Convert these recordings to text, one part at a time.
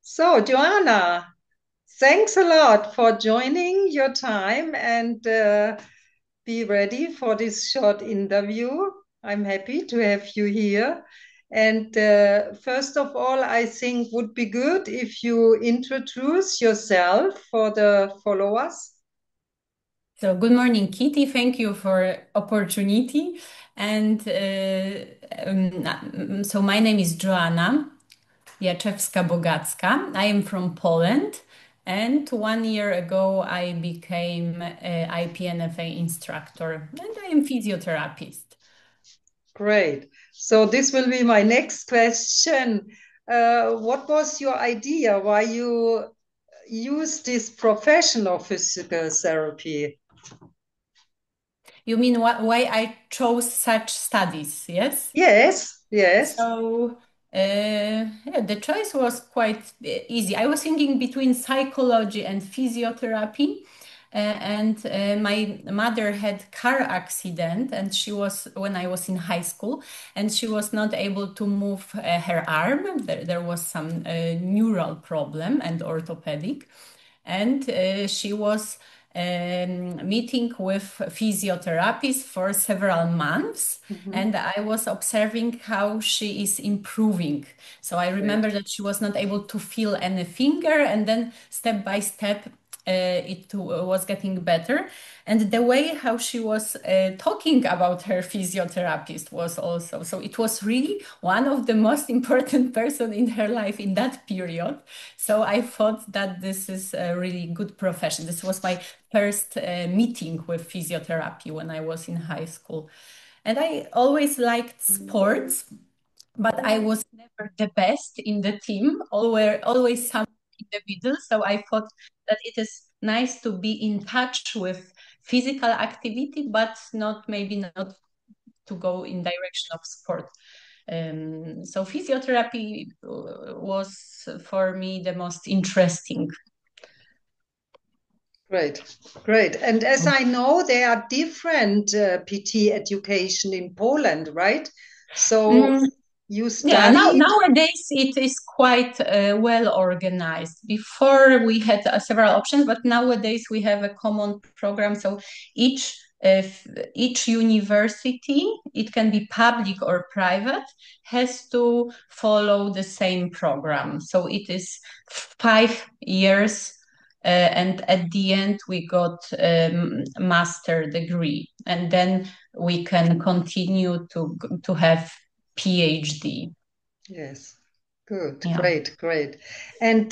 So, Joanna, thanks a lot for joining your time and be ready for this short interview. I'm happy to have you here. And first of all, I think would be good if you introduce yourself for the followers. So good morning, Kitty. Thank you for opportunity. And so my name is Joanna Jaczewska Bogacka. I am from Poland, and 1 year ago I became a IPNFA instructor, and I am physiotherapist. Great. So this will be my next question. What was your idea why you use this profession of physical therapy? You mean why I chose such studies? Yes. Yes, yes. So yeah, the choice was quite easy. I was thinking between psychology and physiotherapy. And my mother had car accident, and she was when I was in high school, and she was not able to move her arm. There was some neural problem and orthopedic, and she was meeting with physiotherapists for several months, Mhm. and I was observing how she is improving. So I remember Great. that she was not able to feel any finger, and then step by step it was getting better. And the way how she was talking about her physiotherapist was also, so it was really one of the most important person in her life in that period. So I thought that this is a really good profession. This was my first meeting with physiotherapy when I was in high school. And I always liked sports, but I was never the best in the team, always some in the middle. So I thought that it is nice to be in touch with physical activity, but not maybe not to go in direction of sport. So physiotherapy was for me the most interesting. Great, great. And as I know, there are different PT education in Poland, right? So Mm, you Yeah, studied. nowadays it is quite well organized. Before we had several options, but nowadays we have a common program. So each each university, it can be public or private, has to follow the same program. So it is 5 years. And at the end, we got master degree, and then we can continue to have PhD. Yes, good, Yeah. great, great. And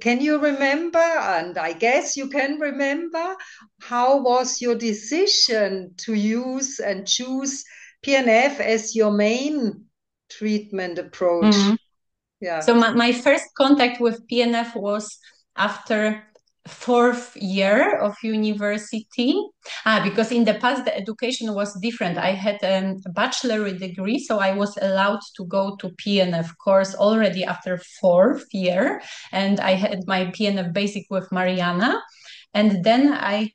can you remember, and I guess you can remember, how was your decision to use and choose PNF as your main treatment approach? Mhm. Yeah. So my first contact with PNF was after fourth year of university. Because in the past the education was different. I had a bachelor degree, so I was allowed to go to PNF course already after fourth year, and I had my PNF basic with Mariana, and then I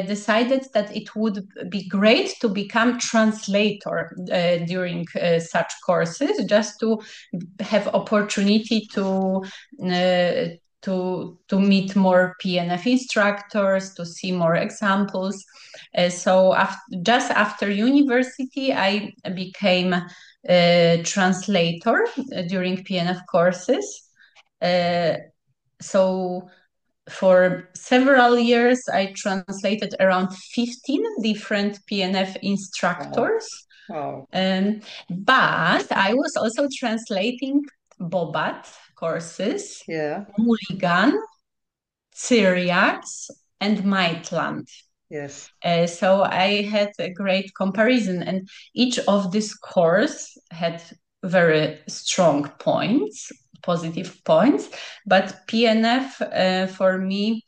decided that it would be great to become translator during such courses, just to have opportunity to meet more PNF instructors, to see more examples. So just after university, I became a translator during PNF courses. Uh, so for several years, I translated around 15 different PNF Wow. instructors. Wow. Um, but I was also translating Bobat courses, Yeah. Mulligan, Syriacs, and Maitland. Yes. So I had a great comparison, and each of this course had very strong points, positive points. But PNF for me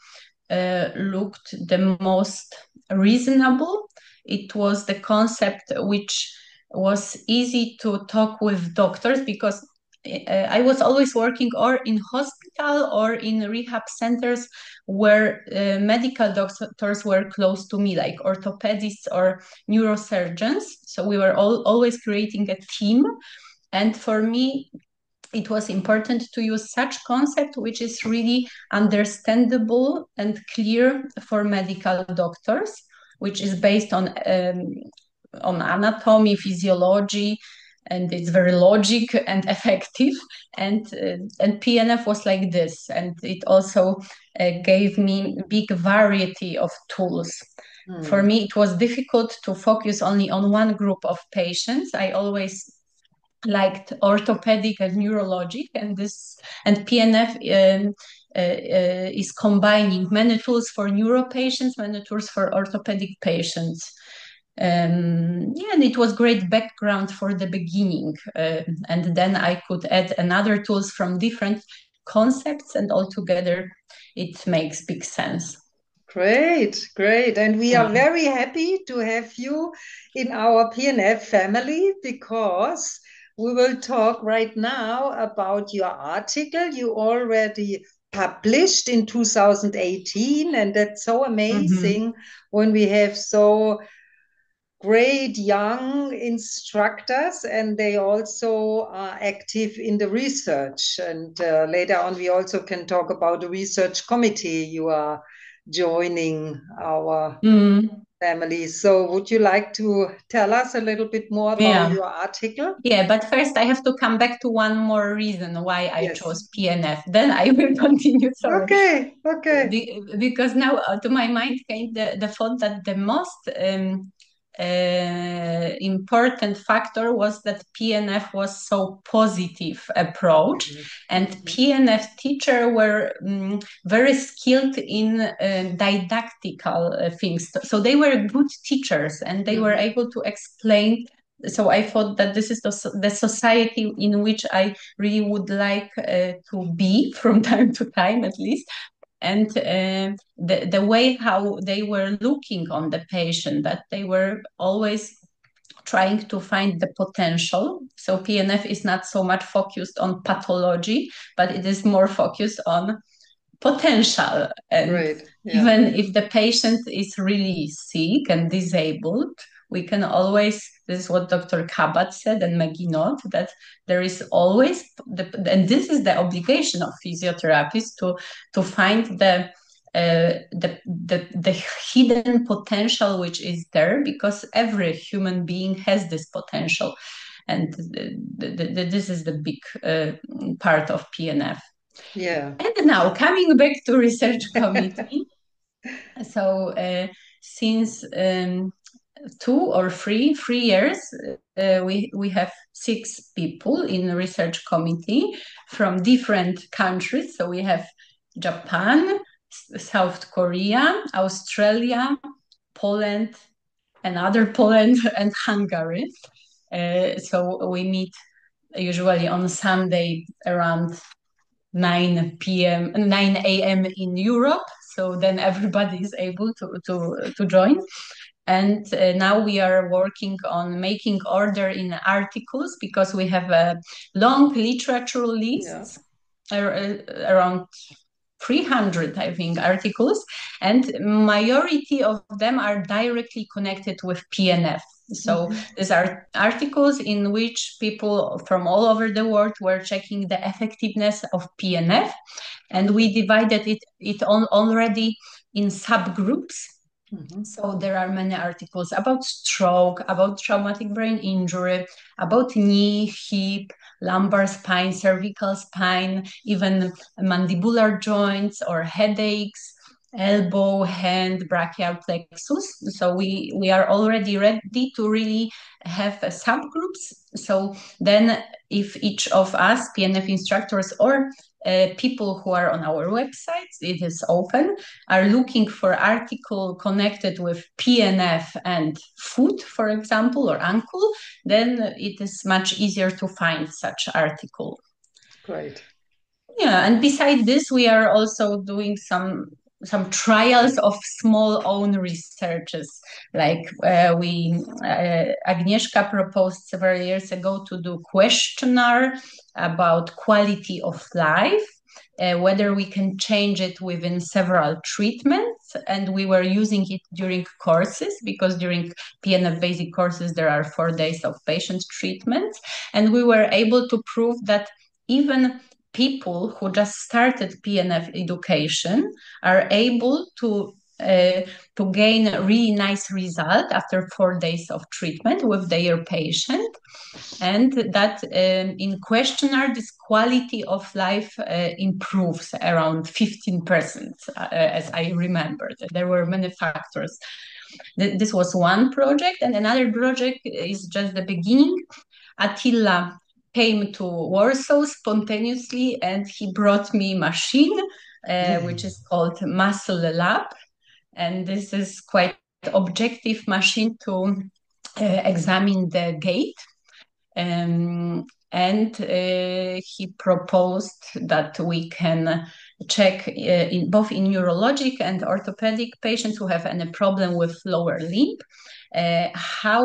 looked the most reasonable. It was the concept which was easy to talk with doctors, because I was always working or in hospital or in rehab centers where medical doctors were close to me, like orthopedists or neurosurgeons. So we were always creating a team. And for me, it was important to use such concept which is really understandable and clear for medical doctors, which is based on anatomy, physiology, and it's very logic and effective. And PNF was like this, and it also gave me big variety of tools. For me, it was difficult to focus only on one group of patients. I always liked orthopedic and neurologic, and PNF is combining many tools for neuro patients, many tools for orthopedic patients. And it was great background for the beginning, and then I could add another tools from different concepts, and altogether it makes big sense. Great, great. And we are very happy to have you in our PNF family, because we will talk right now about your article you already published in 2018. And that's so amazing when we have so great young instructors, and they also are active in the research. And later on, we also can talk about the research committee you are joining our family. So would you like to tell us a little bit more about your article? Yeah, but first I have to come back to one more reason why I chose PNF. Then I will continue. Sorry. Okay. Because now to my mind came the thought that the most important factor was that PNF was so positive approach, and PNF teacher were very skilled in didactical things. So they were good teachers, and they were able to explain. So I thought that this is the society in which I really would like to be from time to time, at least. And the way how they were looking on the patient, that they were always trying to find the potential. So PNF is not so much focused on pathology, but it is more focused on potential. And even if the patient is really sick and disabled, we can always, this is what Dr. Kabat said and Maginot, that there is always, and this is the obligation of physiotherapists to find the hidden potential which is there, because every human being has this potential. And this is the big part of PNF. Yeah. And now coming back to research committee. So since 3 years, we have 6 people in the research committee from different countries. So we have Japan, South Korea, Australia, Poland, another Poland, and Hungary. So we meet usually on Sunday around 9 a.m. in Europe. So then everybody is able to join. And now we are working on making order in articles, because we have a long literature list, around 300, I think, articles, and majority of them are directly connected with PNF. So these are articles in which people from all over the world were checking the effectiveness of PNF, and we divided it already in subgroups. So there are many articles about stroke, about traumatic brain injury, about knee, hip, lumbar spine, cervical spine, even mandibular joints or headaches, elbow, hand, brachial plexus. So we are already ready to really have subgroups. So then if each of us, PNF instructors or people who are on our websites, it is open, are looking for article connected with PNF and foot, for example, or ankle, then it is much easier to find such article. Great. Yeah, and beside this, we are also doing some trials of small own researches. Like Agnieszka proposed several years ago to do questionnaire about quality of life, whether we can change it within several treatments. And we were using it during courses, because during PNF basic courses, there are 4 days of patient treatment. And we were able to prove that even people who just started PNF education are able to gain a really nice result after 4 days of treatment with their patient, and that in questionnaire this quality of life improves around 15%, as I remember. There were many factors. This was one project, and another project is just the beginning. Attila came to Warsaw spontaneously, and he brought me machine, which is called Muscle Lab. And this is quite objective machine to examine the gait. And he proposed that we can check both in neurologic and orthopedic patients who have any problem with lower limb, how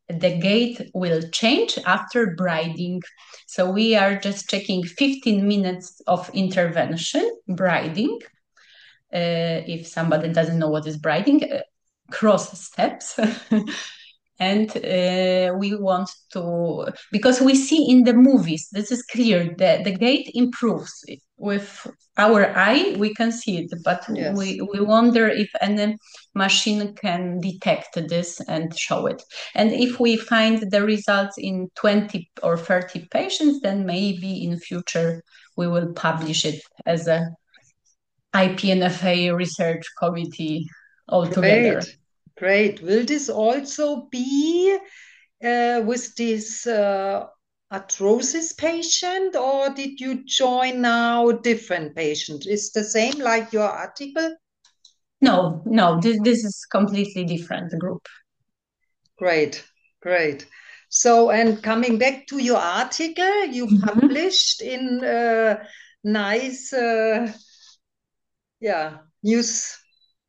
the gait will change after briding. So we are just checking 15 minutes of intervention, briding. If somebody doesn't know what is briding, cross steps. And we want to, because we see in the movies, this is clear, the gait improves. With our eye, we can see it, but Yes. we wonder if any machine can detect this and show it. And if we find the results in 20 or 30 patients, then maybe in future we will publish it as a IPNFA research committee altogether. Great. Will this also be with this arthrosis patient, or did you join now different patient? Is the same like your article? No, this is completely different group. Great. So, and coming back to your article, you published in nice news.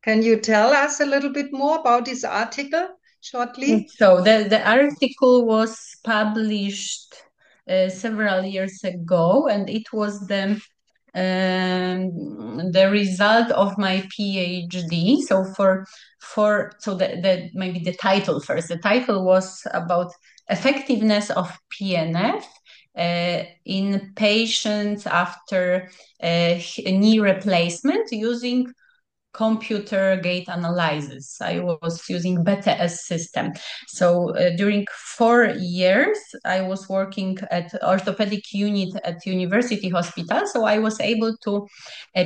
Can you tell us a little bit more about this article shortly? So the article was published several years ago, and it was the result of my PhD. So maybe the title first. The title was about effectiveness of PNF in patients after knee replacement using computer gait analysis. I was using BTS system. So during 4 years, I was working at orthopedic unit at University Hospital. So I was able to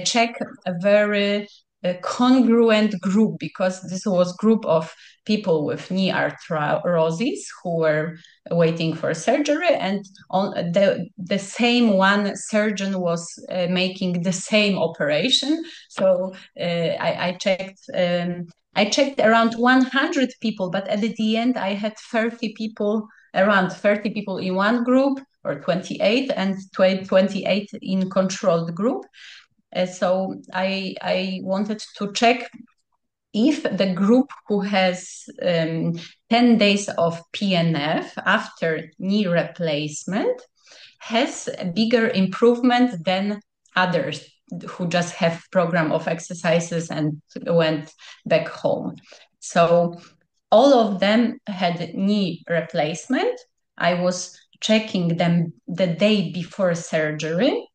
check a very congruent group, because this was group of people with knee arthrosis who were waiting for surgery, and on the same one surgeon was making the same operation. So I checked around 100 people, but at the end I had around 30 people in one group, or 28, and 28 in controlled group. So I wanted to check if the group who has 10 days of PNF after knee replacement has a bigger improvement than others who just have program of exercises and went back home. So all of them had knee replacement. I was checking them the day before surgery,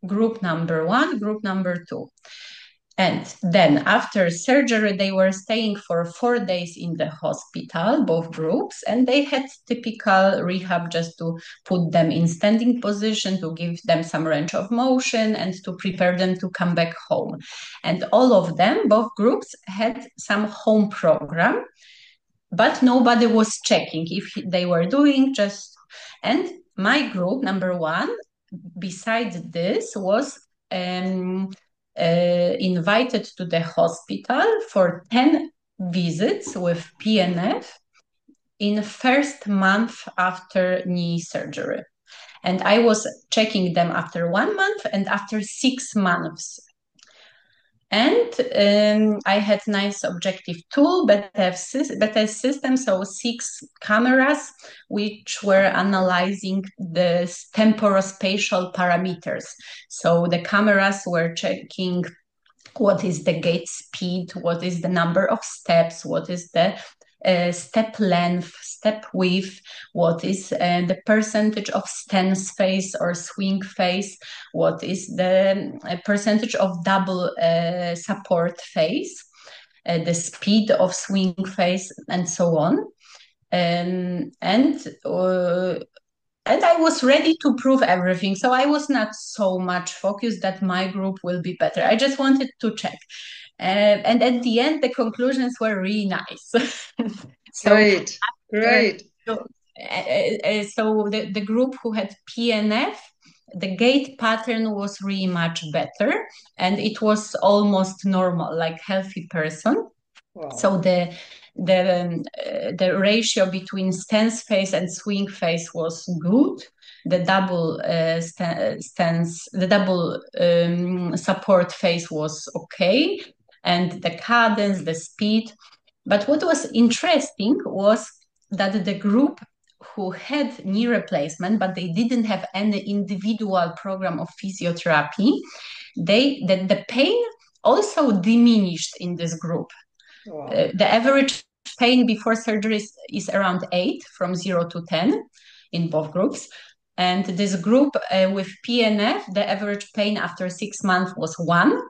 group number 1, group number 2. And then after surgery, they were staying for 4 days in the hospital, both groups, and they had typical rehab just to put them in standing position, to give them some range of motion, and to prepare them to come back home. And all of them, both groups, had some home program, but nobody was checking if they were doing just... And my group, number 1, besides this, was invited to the hospital for 10 visits with PNF in first month after knee surgery. And I was checking them after 1 month and after 6 months. And I had nice objective tool, BTS system, so 6 cameras, which were analyzing the temporospatial parameters. So the cameras were checking what is the gait speed, what is the number of steps, what is the step length, step width, what is the percentage of stance phase or swing phase, what is the percentage of double support phase, the speed of swing phase, and so on. And I was ready to prove everything. So I was not so much focused that my group will be better. I just wanted to check. And at the end, the conclusions were really nice. Great, great. So the group who had PNF, the gait pattern was really much better, and it was almost normal, like healthy person. Wow. So the ratio between stance phase and swing phase was good. The double stance, the double support phase was okay, and the cadence, the speed. But what was interesting was that the group who had knee replacement, but they didn't have any individual program of physiotherapy, the pain also diminished in this group. Wow. The average pain before surgery is around 8, from 0 to 10 in both groups. And this group with PNF, the average pain after 6 months was 1.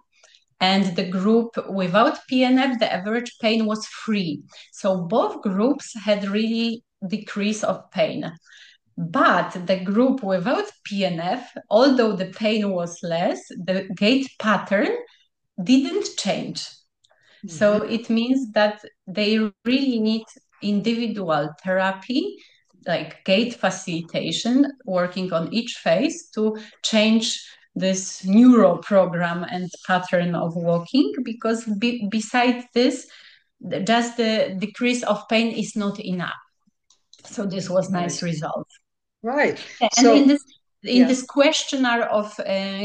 And the group without PNF, the average pain was 3. So both groups had really decrease of pain. But the group without PNF, although the pain was less, the gait pattern didn't change. So it means that they really need individual therapy, like gait facilitation, working on each phase to change this neuro program and pattern of walking, because besides this, just the decrease of pain is not enough. So this was nice result. Right. And in this questionnaire of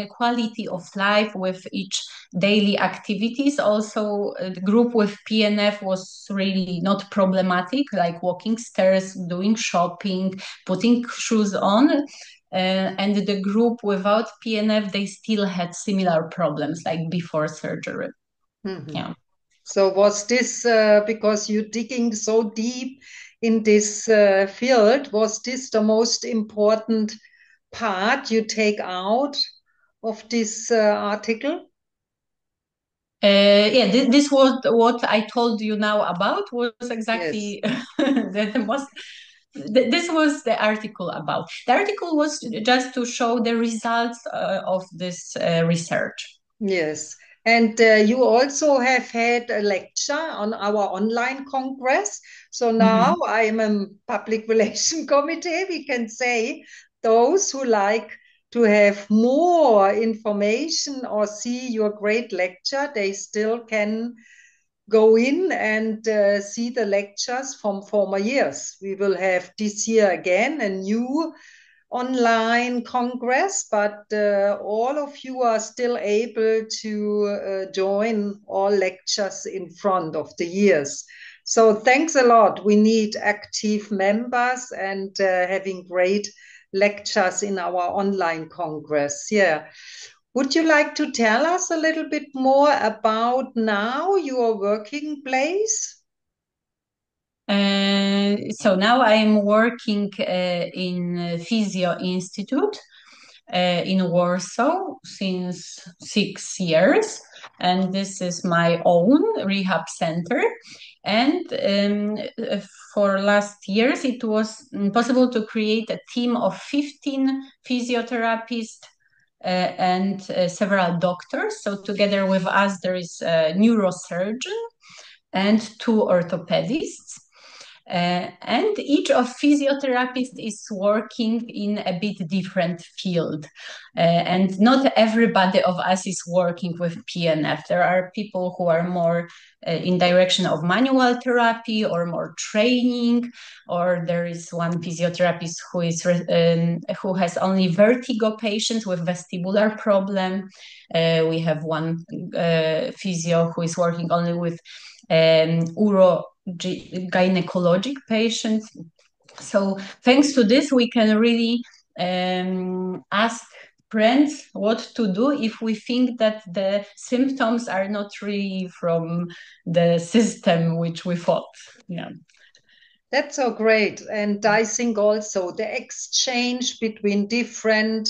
quality of life with each daily activities, also the group with PNF was really not problematic, like walking stairs, doing shopping, putting shoes on. And the group without PNF, they still had similar problems like before surgery. Yeah. So was this because you're digging so deep in this field, was this the most important part you take out of this article? This was what I told you now about, was exactly the most. This was the article about. The article was just to show the results of this research. Yes. And you also have had a lecture on our online congress. So now I'm a public relation committee. We can say those who like to have more information or see your great lecture, they still can go in and see the lectures from former years. We will have this year again a new online congress, but all of you are still able to join all lectures in front of the years. So thanks a lot. We need active members and having great lectures in our online congress. Yeah. Would you like to tell us a little bit more about now your working place? So now I'm working in Physio Institute in Warsaw since 6 years, and this is my own rehab center. And for last years, it was possible to create a team of 15 physiotherapists and several doctors. So together with us, there is a neurosurgeon and 2 orthopedists. And each of physiotherapists is working in a bit different field. And not everybody of us is working with PNF. There are people who are more in direction of manual therapy or more training, or there is one physiotherapist who has only vertigo patients with vestibular problem. We have one physio who is working only with gynecologic patients. So thanks to this, we can really ask friends what to do if we think that the symptoms are not really from the system which we thought. Yeah. That's so great. And I think also the exchange between different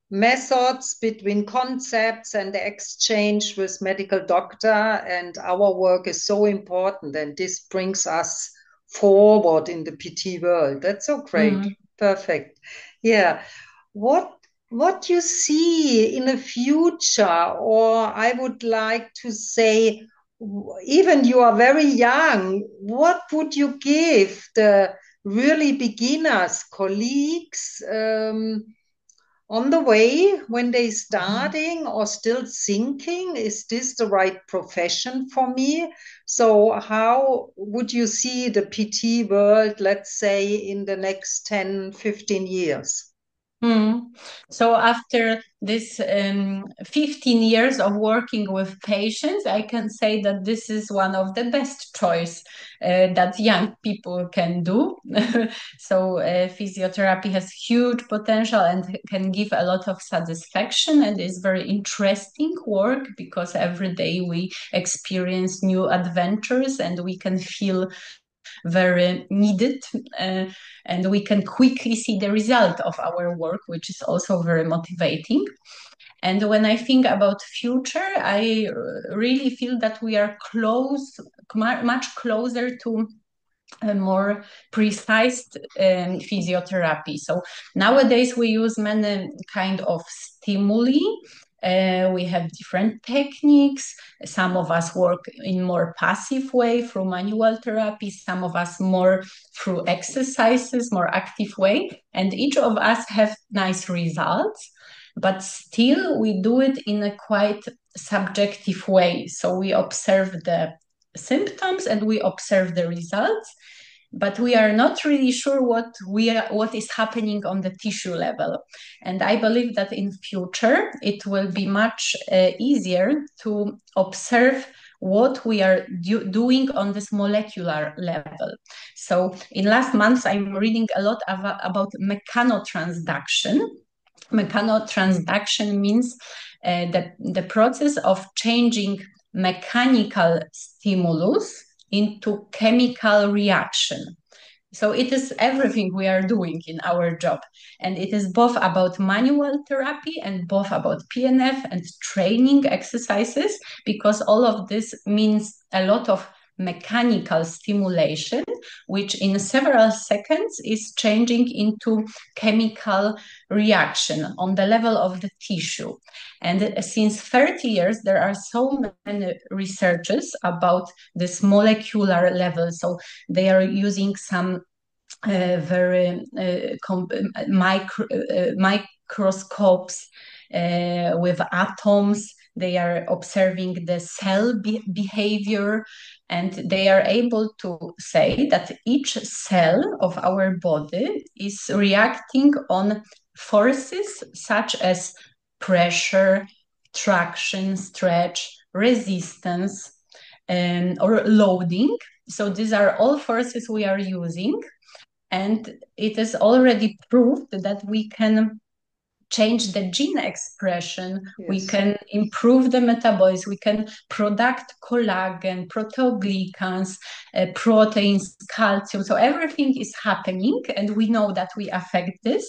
methods, between concepts, and the exchange with medical doctor and our work is so important. And this brings us forward in the PT world. That's so great. Mm. Perfect. Yeah. What what you see in the future, or I would like to say, even you are very young, what would you give the really beginners, colleagues, on the way when they starting or still thinking, is this the right profession for me? So how would you see the PT world, let's say, in the next 10, 15 years? Mm. So after this 15 years of working with patients, I can say that this is one of the best choice that young people can do. So physiotherapy has huge potential and can give a lot of satisfaction and is very interesting work because every day we experience new adventures and we can feel very needed, uh, and we can quickly see the result of our work, which is also very motivating. And when I think about future, I really feel that we are much closer to a more precise physiotherapy. So nowadays we use many kind of stimuli. We have different techniques. Some of us work in more passive way through manual therapy. Some of us more through exercises, more active way. And each of us have nice results, but still we do it in a quite subjective way. So we observe the symptoms and we observe the results, but we are not really sure what is happening on the tissue level. And I believe that in future it will be much easier to observe what we are doing on this molecular level. So in last months I'm reading a lot about mechanotransduction. Mechanotransduction means the process of changing mechanical stimulus into chemical reaction. So it is everything we are doing in our job. And it is both about manual therapy and both about PNF and training exercises, because all of this means a lot of mechanical stimulation, which in several seconds is changing into chemical reaction on the level of the tissue. And since 30 years, there are so many researches about this molecular level. So they are using some very microscopes with atoms. They are observing the cell behavior, and they are able to say that each cell of our body is reacting on forces such as pressure, traction, stretch, resistance, or loading. So these are all forces we are using, and it is already proved that we can change the gene expression, we Yes. can improve the metabolism, we can product collagen, proteoglycans, proteins, calcium. So everything is happening, and we know that we affect this,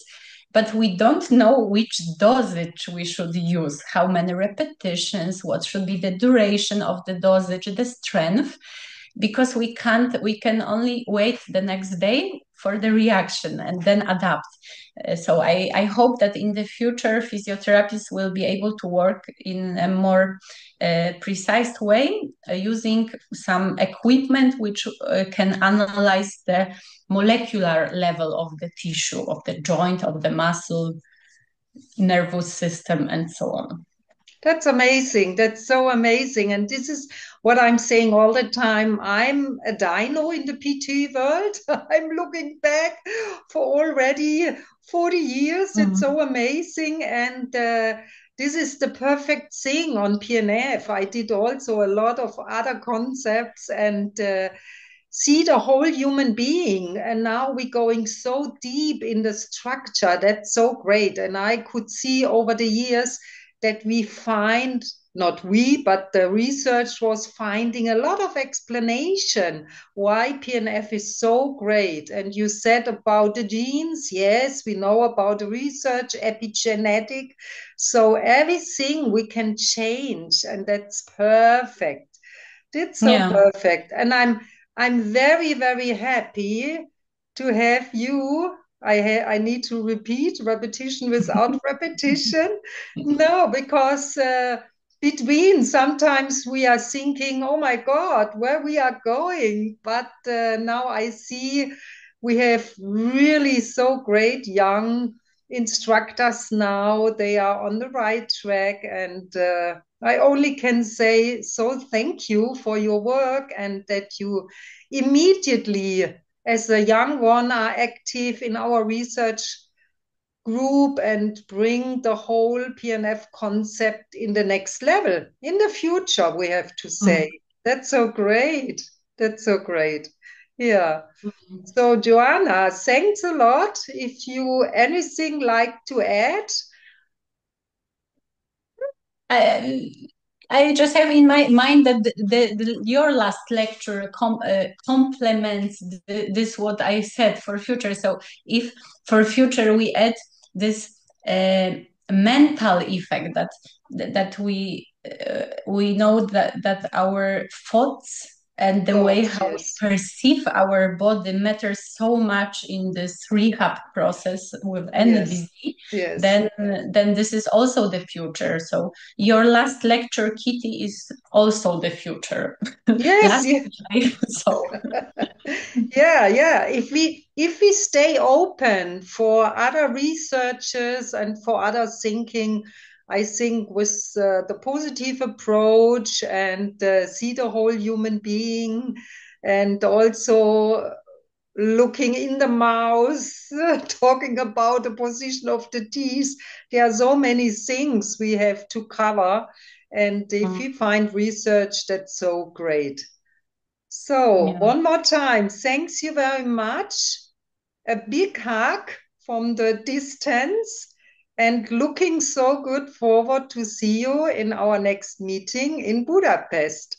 but we don't know which dosage we should use, how many repetitions, what should be the duration of the dosage, the strength, because we can only wait the next day for the reaction and then adapt. So I hope that in the future physiotherapists will be able to work in a more precise way, using some equipment which can analyze the molecular level of the tissue, of the joint, of the muscle, nervous system, and so on. That's amazing. That's so amazing. And this is what I'm saying all the time. I'm a dino in the PT world. I'm looking back for already 40 years. It's Mm. so amazing. And this is the perfect thing on PNF. I did also a lot of other concepts and see the whole human being. And now we're going so deep in the structure. That's so great. And I could see over the years that we find not we, but the research was finding a lot of explanation why PNF is so great. And you said about the genes, yes, we know about the research, epigenetic. So everything we can change, and that's perfect. It's so Yeah. perfect. And I'm very, very happy to have you. I need to repeat repetition without repetition. No, because between sometimes we are thinking, oh my God, where we are going. But now I see we have really so great young instructors now. They are on the right track. And I only can say so thank you for your work and that you immediately, as a young one, are active in our research group and bring the whole PNF concept in the next level in the future, we have to say. That's so great. That's so great. Yeah. So Joanna, thanks a lot. If you anything like to add. I, I just have in my mind that your last lecture complements this what I said for future. So if for future we add this mental effect that we know that our thoughts and the way Thoughts, how we yes. perceive our body matters so much in this rehab process with any Yes. disease, Yes. then this is also the future. So your last lecture, Kitty, is also the future. Yes, Last yes. time, so Yeah, yeah. If we stay open for other researchers and for other thinking, I think with the positive approach and see the whole human being, and also looking in the mouth, talking about the position of the teeth. There are so many things we have to cover. And if we find research, that's so great. So, yeah. one more time, thanks you very much. A big hug from the distance and looking so good forward to see you in our next meeting in Budapest.